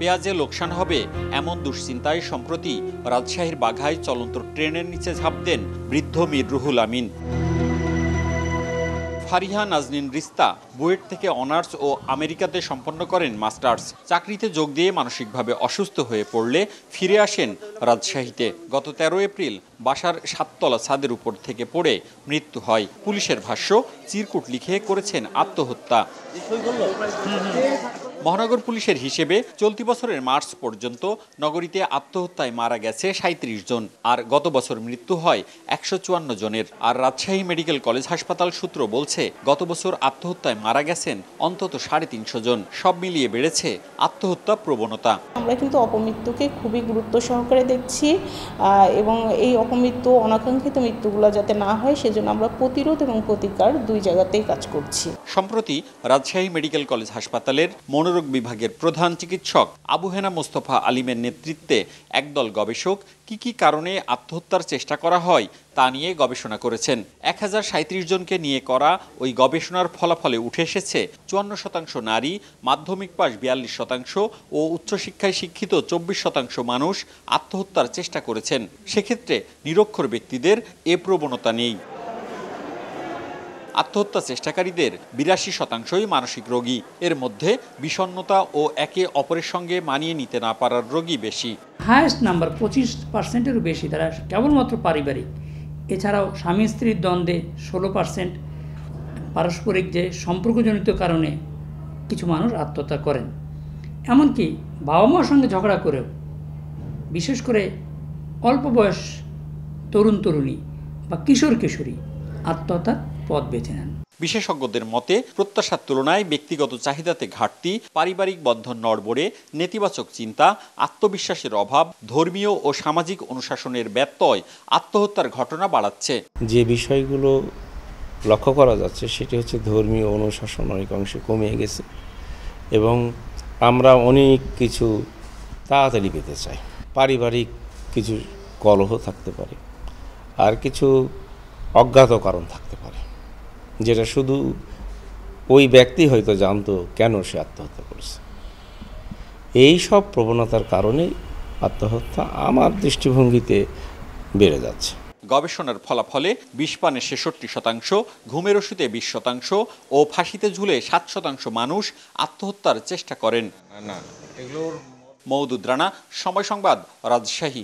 পেঁয়াজে লোকসান হবে এমন দুশ্চিন্তায় সম্প্রতি রাজশাহীর বাঘায় চলন্ত ট্রেনের নিচে ঝাঁপ দেন বৃদ্ধ মীর রুহুল আমিন। ফারিহা নাজনীন রিস্তা বুয়েট থেকে অনার্স ও আমেরিকাতে সম্পন্ন করেন মাস্টার্স। চাকরিতে যোগ দিয়ে মানসিকভাবে অসুস্থ হয়ে পড়লে ফিরে আসেন রাজশাহীতে। গত 13 এপ্রিল বাসার 7তলা ছাদের উপর থেকে পড়ে মৃত্যু হয়। পুলিশের ভাষ্য, চিরকুট লিখে করেছেন আত্মহত্যা। মহানগর পুলিশের হিসেবে চলতি বছরের মার্চ পর্যন্ত নগরীতে আত্মহত্যায় মারা গেছে 37 জন, আর গত বছর মৃত্যু হয় 154 জনের। আর রাজশাহী মেডিকেল কলেজ হাসপাতাল সূত্র বলছে, গত বছর আত্মহত্যায় মারা গেছেন অন্তত 350 জন। সব মিলিয়ে বেড়েছে আত্মহত্যা প্রবণতা। আমরা কিন্তু অপমৃত্যুকে খুবই গুরুত্ব সহকারে দেখছি এবং এই অপমৃত্যু, অনাকাঙ্ক্ষিত মৃত্যুগুলো যাতে না হয় সেজন্য আমরা প্রতিরোধ এবং প্রতিকার দুই জায়গাতেই কাজ করছি। সম্প্রতি রাজশাহী মেডিকেল কলেজ হাসপাতালের মনোরোগ বিভাগের প্রধান চিকিৎসক আবু হেনা মোস্তফা আলিমের নেতৃত্বে একদল গবেষক কি কারণে আত্মহত্যার চেষ্টা করা হয় তা নিয়ে গবেষণা করেছেন। 1037 জনকে নিয়ে করা ওই গবেষণার ফলাফলে উঠে এসেছে 54% নারী, মাধ্যমিক পাস 42% ও উচ্চশিক্ষায় শিক্ষিত 24% মানুষ আত্মহত্যার চেষ্টা করেছেন। সেক্ষেত্রে নিরক্ষর ব্যক্তিদের এ প্রবণতা নেই। আত্মহত্যা চেষ্টাকারীদের 82%ই মানসিক রোগী। এর মধ্যে বিষণ্ণতা ও একে অপরের সঙ্গে মানিয়ে নিতে না পারার রোগী বেশি। হায়েস্ট নাম্বার 25%-এরও বেশি তারা কেবলমাত্র পারিবারিক। এছাড়াও স্বামী স্ত্রীর দ্বন্দ্বে 16%, পারস্পরিক যে সম্পর্কজনিত কারণে কিছু মানুষ আত্মহত্যা করেন। এমনকি বাবা মার সঙ্গে ঝগড়া করেও, বিশেষ করে অল্প বয়স তরুণী বা কিশোরী আত্মহত্যার পথ বেছে নেন। বিশেষজ্ঞদের মতে, প্রত্যাশার তুলনায় ব্যক্তিগত চাহিদাতে ঘাটতি, পারিবারিক বন্ধন নড়বড়ে, নেতিবাচক চিন্তা, আত্মবিশ্বাসের অভাব, ধর্মীয় ও সামাজিক অনুশাসনের ব্যত্যয় আত্মহত্যার ঘটনা বাড়াচ্ছে। যে বিষয়গুলো লক্ষ্য করা যাচ্ছে সেটি হচ্ছে ধর্মীয় অনুশাসন অনেকাংশে কমে গেছে এবং আমরা অনেক কিছু তাড়াতাড়ি পেতে চাই। পারিবারিক কিছু কলহ থাকতে পারে, আর কিছু অজ্ঞাত কারণ থাকতে পারে, যেটা শুধু ওই ব্যক্তি হয়তো জানতো কেন সে আত্মহত্যা করেছে। এই সব প্রবণতার কারণেই আত্মহত্যা আমার দৃষ্টিভঙ্গিতে বেড়ে যাচ্ছে। গবেষণার ফলাফলে বিষপানে 66%, ঘুমের ওষুধে 20% ও ফাঁসিতে ঝুলে 7% মানুষ আত্মহত্যার চেষ্টা করেন। মওদুদ রানা, সময় সংবাদ, রাজশাহী।